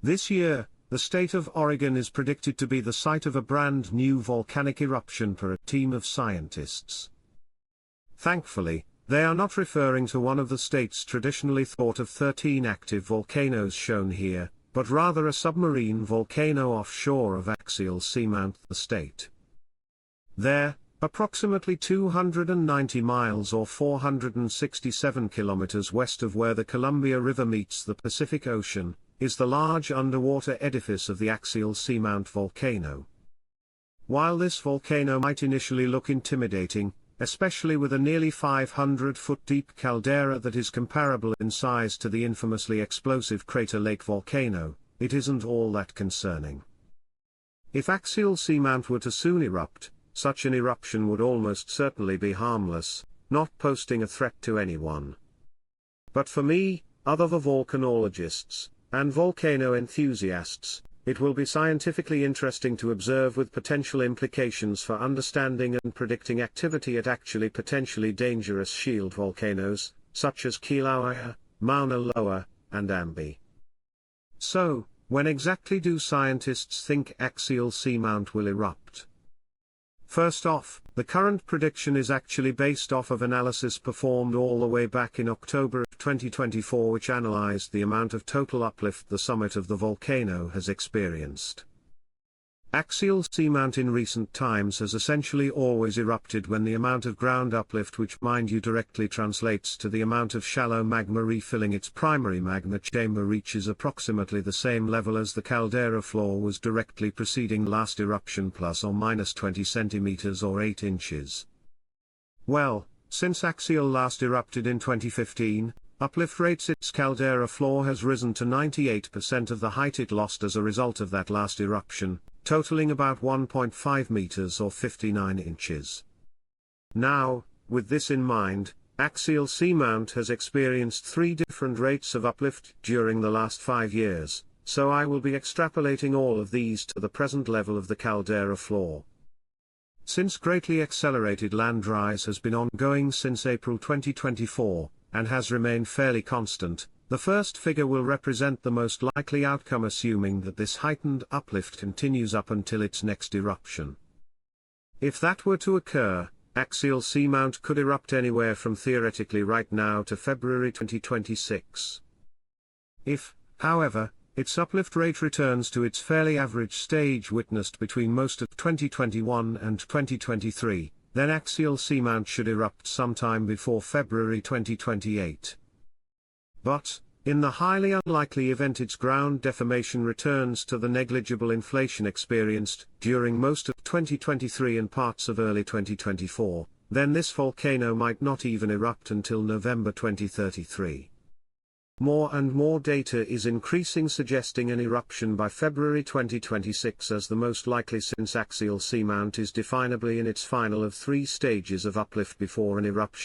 This year, the state of Oregon is predicted to be the site of a brand new volcanic eruption for a team of scientists. Thankfully, they are not referring to one of the state's traditionally thought of 13 active volcanoes shown here, but rather a submarine volcano offshore of axial seamount, the state. There, approximately 290 miles or 467 kilometers west of where the Columbia River meets the Pacific Ocean, is the large underwater edifice of the axial seamount volcano. While this volcano might initially look intimidating, especially with a nearly 500-foot-deep caldera that is comparable in size to the infamously explosive Crater Lake volcano, it isn't all that concerning. If axial seamount were to soon erupt, such an eruption would almost certainly be harmless, not posing a threat to anyone. But for me, other volcanologists, and volcano enthusiasts, it will be scientifically interesting to observe with potential implications for understanding and predicting activity at actually potentially dangerous shield volcanoes, such as Kilauea, Mauna Loa, and Ambi. So, when exactly do scientists think axial seamount will erupt? First off, the current prediction is actually based off of analysis performed all the way back in October of 2024, which analyzed the amount of total uplift the summit of the volcano has experienced. Axial seamount in recent times has essentially always erupted when the amount of ground uplift, which mind you directly translates to the amount of shallow magma refilling its primary magma chamber, reaches approximately the same level as the caldera floor was directly preceding last eruption, plus or minus 20 centimeters or 8 inches. Well, since axial last erupted in 2015, uplift rates its caldera floor has risen to 98% of the height it lost as a result of that last eruption, totaling about 1.5 meters or 59 inches. Now, with this in mind, axial seamount has experienced 3 different rates of uplift during the last 5 years, so I will be extrapolating all of these to the present level of the caldera floor. Since greatly accelerated land rise has been ongoing since April 2024, and has remained fairly constant, the first figure will represent the most likely outcome, assuming that this heightened uplift continues up until its next eruption. If that were to occur, axial seamount could erupt anywhere from theoretically right now to February 2026. If, however, its uplift rate returns to its fairly average stage witnessed between most of 2021 and 2023, then axial seamount should erupt sometime before February 2028. But, in the highly unlikely event its ground deformation returns to the negligible inflation experienced during most of 2023 and parts of early 2024, then this volcano might not even erupt until November 2033. More and more data is increasing, suggesting an eruption by February 2026 as the most likely, since axial seamount is definably in its final of 3 stages of uplift before an eruption